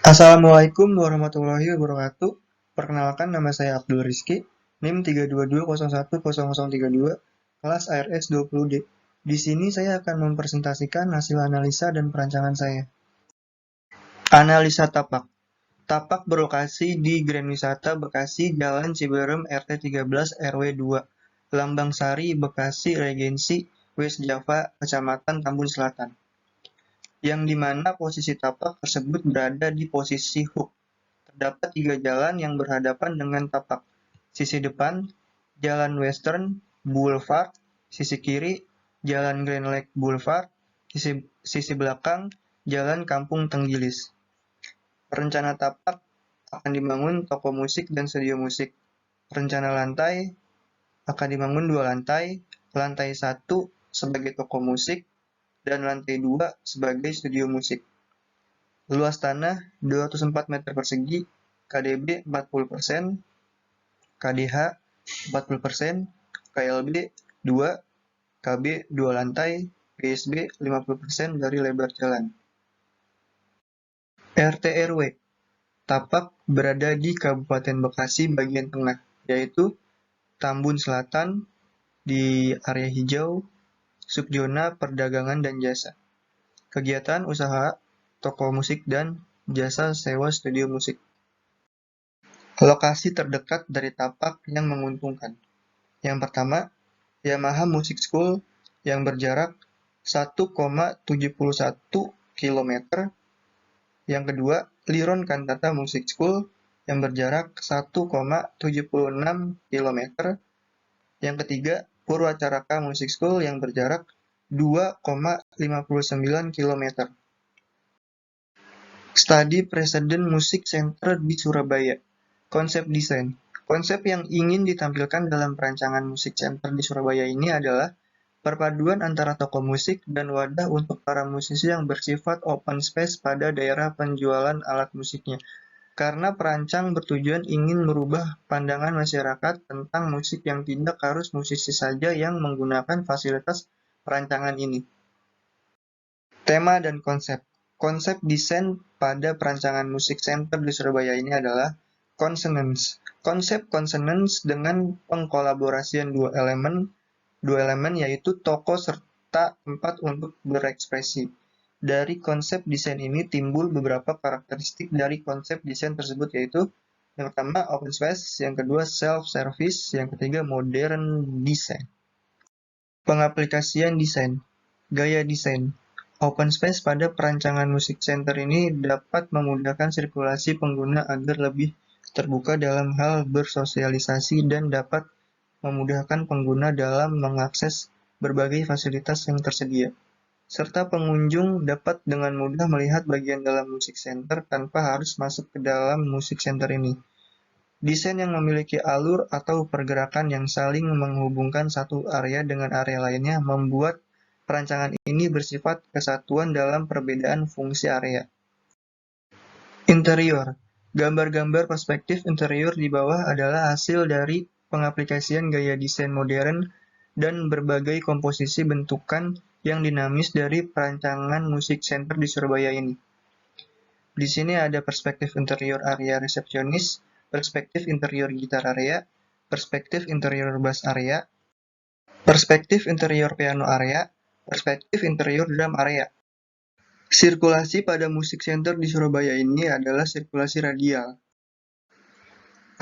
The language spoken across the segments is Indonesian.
Assalamualaikum warahmatullahi wabarakatuh. Perkenalkan, nama saya Abdul Rizky, NIM 322010032, kelas ARS 20D. Di sini saya akan mempresentasikan hasil analisa dan perancangan saya. Analisa tapak. Tapak berlokasi di Grand Wisata Bekasi, Jalan Ciberem, RT 13 RW 2, Lambang Sari, Bekasi, Regensi, West Java, Kecamatan Tambun Selatan. Yang dimana posisi tapak tersebut berada di posisi hook. Terdapat 3 jalan yang berhadapan dengan tapak. Sisi depan, Jalan Western Boulevard, sisi kiri, Jalan Grand Lake Boulevard, sisi belakang, Jalan Kampung Tenggilis. Rencana tapak akan dibangun toko musik dan studio musik. Rencana lantai akan dibangun 2 lantai, lantai 1 sebagai toko musik, dan lantai 2 sebagai studio musik. Luas tanah 204 meter persegi, KDB 40%, KDH 40%, KLB 2, KB 2 lantai, PSB 50% dari lebar jalan. RT RW tapak berada di Kabupaten Bekasi bagian tengah, yaitu Tambun Selatan di area hijau, subzona perdagangan dan jasa. Kegiatan usaha, toko musik, dan jasa sewa studio musik. Lokasi terdekat dari tapak yang menguntungkan. Yang pertama, Yamaha Music School yang berjarak 1,71 km. Yang kedua, Liron Cantata Music School yang berjarak 1,76 km. Yang ketiga, Purwacaraka Music School yang berjarak 2,59 km. Study Precedent Music Center di Surabaya. Konsep desain. Konsep yang ingin ditampilkan dalam perancangan musik center di Surabaya ini adalah perpaduan antara toko musik dan wadah untuk para musisi yang bersifat open space pada daerah penjualan alat musiknya. Karena perancang bertujuan ingin merubah pandangan masyarakat tentang musik yang tidak harus musisi saja yang menggunakan fasilitas perancangan ini. Tema dan konsep. Konsep desain pada perancangan musik center di Surabaya ini adalah consonance. Konsep consonance dengan pengkolaborasian dua elemen yaitu toko serta tempat untuk berekspresi. Dari konsep desain ini timbul beberapa karakteristik dari konsep desain tersebut, yaitu yang pertama open space, yang kedua self-service, yang ketiga modern design. Pengaplikasian desain. Gaya desain. Open space pada perancangan musik center ini dapat memudahkan sirkulasi pengguna agar lebih terbuka dalam hal bersosialisasi dan dapat memudahkan pengguna dalam mengakses berbagai fasilitas yang tersedia, serta pengunjung dapat dengan mudah melihat bagian dalam musik center tanpa harus masuk ke dalam musik center ini. Desain yang memiliki alur atau pergerakan yang saling menghubungkan satu area dengan area lainnya membuat perancangan ini bersifat kesatuan dalam perbedaan fungsi area. Interior. Gambar-gambar perspektif interior di bawah adalah hasil dari pengaplikasian gaya desain modern dan berbagai komposisi bentukan yang dinamis dari perancangan musik center di Surabaya ini. Di sini ada perspektif interior area resepsionis, perspektif interior gitar area, perspektif interior bass area, perspektif interior piano area, perspektif interior drum area. Sirkulasi pada musik center di Surabaya ini adalah sirkulasi radial.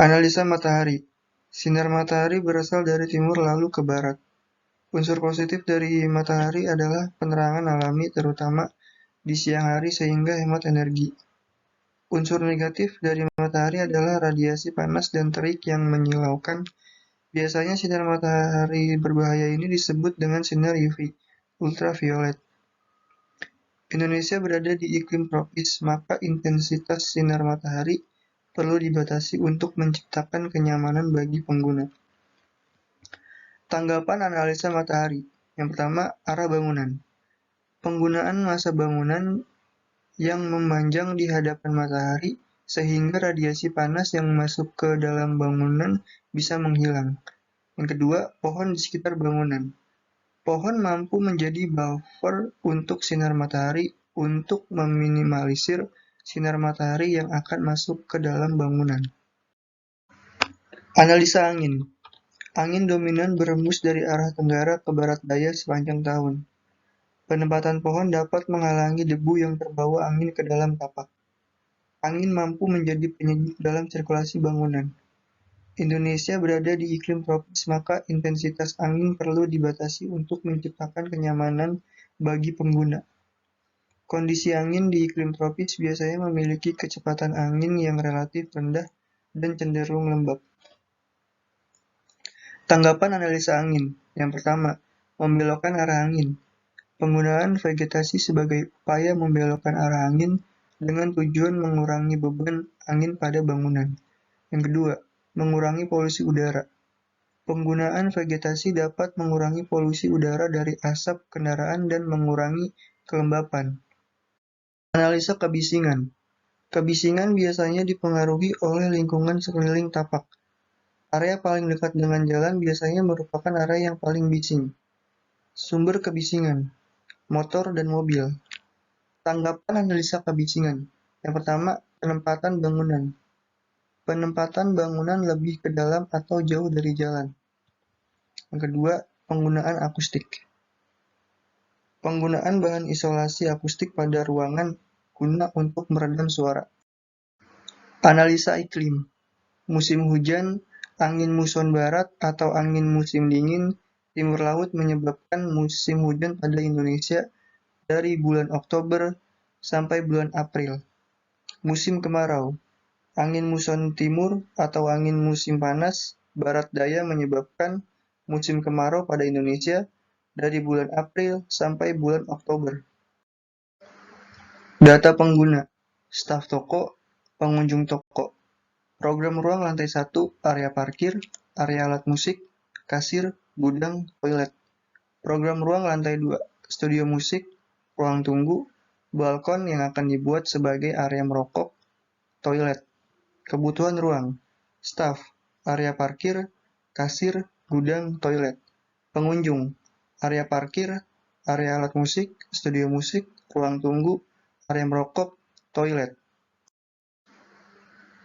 Analisa matahari. Sinar matahari berasal dari timur lalu ke barat. Unsur positif dari matahari adalah penerangan alami terutama di siang hari sehingga hemat energi. Unsur negatif dari matahari adalah radiasi panas dan terik yang menyilaukan. Biasanya sinar matahari berbahaya ini disebut dengan sinar UV, ultraviolet. Indonesia berada di iklim tropis, maka intensitas sinar matahari perlu dibatasi untuk menciptakan kenyamanan bagi pengguna. Tanggapan analisa matahari. Yang pertama, arah bangunan. Penggunaan massa bangunan yang memanjang di hadapan matahari sehingga radiasi panas yang masuk ke dalam bangunan bisa menghilang. Yang kedua, pohon di sekitar bangunan. Pohon mampu menjadi buffer untuk sinar matahari untuk meminimalisir sinar matahari yang akan masuk ke dalam bangunan. Analisa angin. Angin dominan berembus dari arah tenggara ke barat daya sepanjang tahun. Penempatan pohon dapat menghalangi debu yang terbawa angin ke dalam tapak. Angin mampu menjadi penyejuk dalam sirkulasi bangunan. Indonesia berada di iklim tropis, maka intensitas angin perlu dibatasi untuk menciptakan kenyamanan bagi pengguna. Kondisi angin di iklim tropis biasanya memiliki kecepatan angin yang relatif rendah dan cenderung lembab. Tanggapan analisa angin. Yang pertama, membelokkan arah angin. Penggunaan vegetasi sebagai upaya membelokkan arah angin dengan tujuan mengurangi beban angin pada bangunan. Yang kedua, mengurangi polusi udara. Penggunaan vegetasi dapat mengurangi polusi udara dari asap kendaraan dan mengurangi kelembapan. Analisa kebisingan. Kebisingan biasanya dipengaruhi oleh lingkungan sekeliling tapak. Area paling dekat dengan jalan biasanya merupakan area yang paling bising. Sumber kebisingan, motor dan mobil. Tanggapan analisa kebisingan. Yang pertama, penempatan bangunan. Penempatan bangunan lebih ke dalam atau jauh dari jalan. Yang kedua, penggunaan akustik. Penggunaan bahan isolasi akustik pada ruangan guna untuk meredam suara. Analisa iklim. Musim hujan, angin muson barat atau angin musim dingin timur laut menyebabkan musim hujan pada Indonesia dari bulan Oktober sampai bulan April. Musim kemarau. Angin muson timur atau angin musim panas barat daya menyebabkan musim kemarau pada Indonesia dari bulan April sampai bulan Oktober. Data pengguna, staf toko, pengunjung toko, program ruang lantai 1, area parkir, area alat musik, kasir, gudang, toilet. Program ruang lantai 2, studio musik, ruang tunggu, balkon yang akan dibuat sebagai area merokok, toilet. Kebutuhan ruang, staf, area parkir, kasir, gudang, toilet. Pengunjung, area parkir, area alat musik, studio musik, ruang tunggu, area merokok, toilet.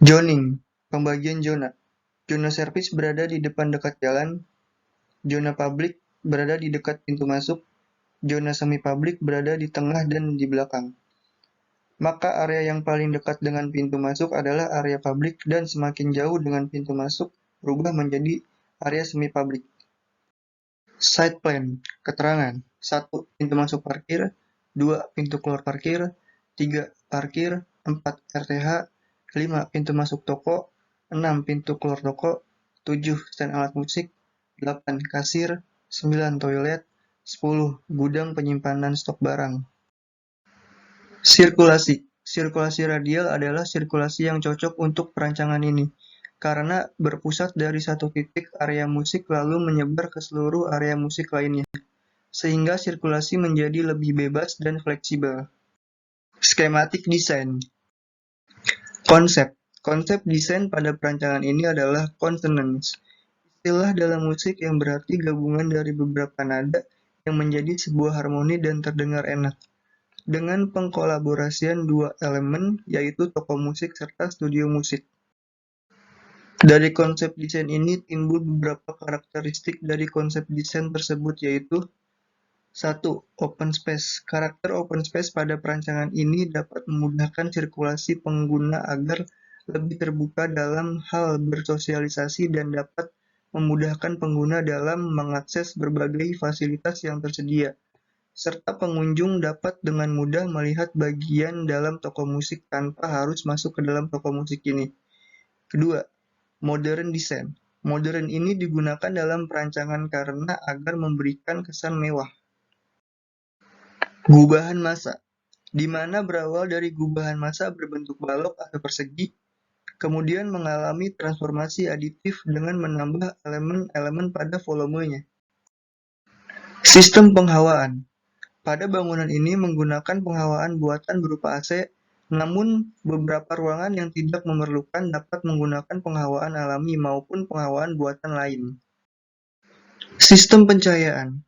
Zoning, pembagian zona. Zona servis berada di depan dekat jalan, zona publik berada di dekat pintu masuk, zona semi publik berada di tengah dan di belakang. Maka area yang paling dekat dengan pintu masuk adalah area publik dan semakin jauh dengan pintu masuk berubah menjadi area semi publik. Site plan, keterangan. 1. Pintu masuk parkir. 2. Pintu keluar parkir. 3. Parkir. 4. RTH. 5. Pintu masuk toko. 6. Pintu keluar toko. 7. Stand alat musik. 8. Kasir. 9. Toilet. 10. Gudang penyimpanan stok barang. Sirkulasi. Sirkulasi radial adalah sirkulasi yang cocok untuk perancangan ini, karena berpusat dari satu titik area musik lalu menyebar ke seluruh area musik lainnya, sehingga sirkulasi menjadi lebih bebas dan fleksibel. Skematik desain. Konsep. Konsep desain pada perancangan ini adalah consonance, istilah dalam musik yang berarti gabungan dari beberapa nada yang menjadi sebuah harmoni dan terdengar enak. Dengan pengkolaborasian dua elemen, yaitu toko musik serta studio musik. Dari konsep desain ini timbul beberapa karakteristik dari konsep desain tersebut, yaitu 1. Open space. Karakter open space pada perancangan ini dapat memudahkan sirkulasi pengguna agar lebih terbuka dalam hal bersosialisasi dan dapat memudahkan pengguna dalam mengakses berbagai fasilitas yang tersedia, serta pengunjung dapat dengan mudah melihat bagian dalam toko musik tanpa harus masuk ke dalam toko musik ini. Kedua, modern design. Modern ini digunakan dalam perancangan karena agar memberikan kesan mewah. Gubahan massa, di mana berawal dari gubahan massa berbentuk balok atau persegi, kemudian mengalami transformasi aditif dengan menambah elemen-elemen pada volumenya. Sistem penghawaan. Pada bangunan ini menggunakan penghawaan buatan berupa AC, namun beberapa ruangan yang tidak memerlukan dapat menggunakan penghawaan alami maupun penghawaan buatan lain. Sistem pencahayaan.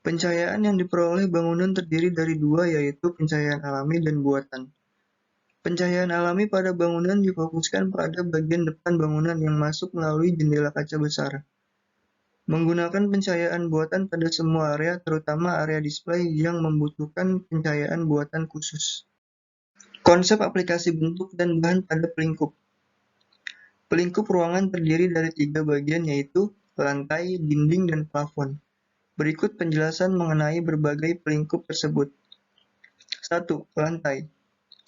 Pencahayaan yang diperoleh bangunan terdiri dari dua, yaitu pencahayaan alami dan buatan. Pencahayaan alami pada bangunan difokuskan pada bagian depan bangunan yang masuk melalui jendela kaca besar. Menggunakan pencahayaan buatan pada semua area, terutama area display yang membutuhkan pencahayaan buatan khusus. Konsep aplikasi bentuk dan bahan pada pelingkup. Pelingkup ruangan terdiri dari 3 bagian, yaitu lantai, dinding, dan plafon. Berikut penjelasan mengenai berbagai pelingkup tersebut. 1. Lantai.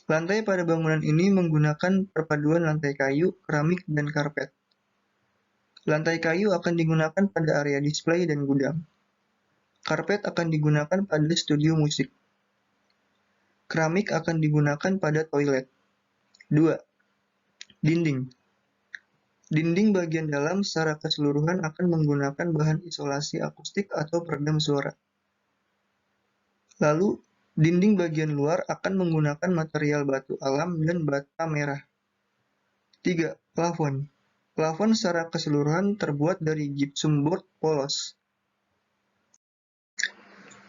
Lantai pada bangunan ini menggunakan perpaduan lantai kayu, keramik, dan karpet. Lantai kayu akan digunakan pada area display dan gudang. Karpet akan digunakan pada studio musik. Keramik akan digunakan pada toilet. 2. Dinding. Dinding bagian dalam secara keseluruhan akan menggunakan bahan isolasi akustik atau peredam suara. Lalu, dinding bagian luar akan menggunakan material batu alam dan bata merah. 3. Plafon. Plafon secara keseluruhan terbuat dari gypsum board polos.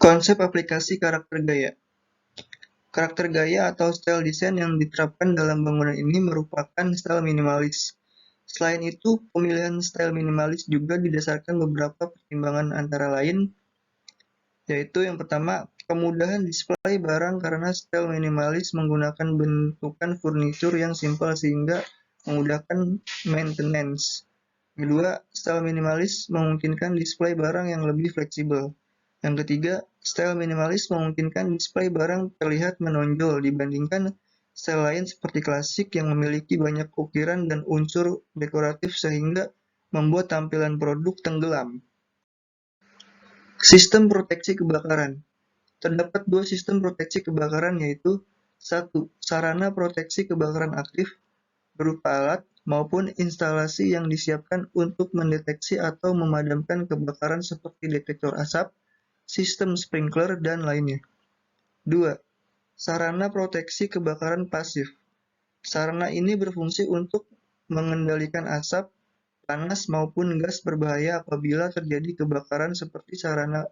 Konsep aplikasi karakter gaya. Karakter gaya atau style desain yang diterapkan dalam bangunan ini merupakan style minimalis. Selain itu, pemilihan style minimalis juga didasarkan beberapa pertimbangan antara lain, yaitu yang pertama, kemudahan display barang karena style minimalis menggunakan bentukan furnitur yang simpel sehingga memudahkan maintenance. Kedua, style minimalis memungkinkan display barang yang lebih fleksibel. Yang ketiga, style minimalis memungkinkan display barang terlihat menonjol dibandingkan style lain seperti klasik yang memiliki banyak ukiran dan unsur dekoratif sehingga membuat tampilan produk tenggelam. Sistem proteksi kebakaran. Terdapat 2 sistem proteksi kebakaran, yaitu 1. Sarana proteksi kebakaran aktif berupa alat maupun instalasi yang disiapkan untuk mendeteksi atau memadamkan kebakaran seperti detektor asap, sistem sprinkler, dan lainnya. 2. Sarana proteksi kebakaran pasif. Sarana ini berfungsi untuk mengendalikan asap, panas, maupun gas berbahaya apabila terjadi kebakaran seperti sarana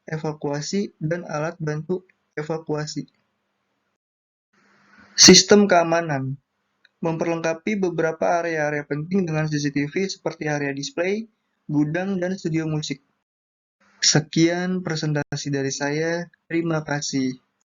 evakuasi dan alat bantu evakuasi. Sistem keamanan. Memperlengkapi beberapa area-area penting dengan CCTV seperti area display, gudang, dan studio musik. Sekian presentasi dari saya. Terima kasih.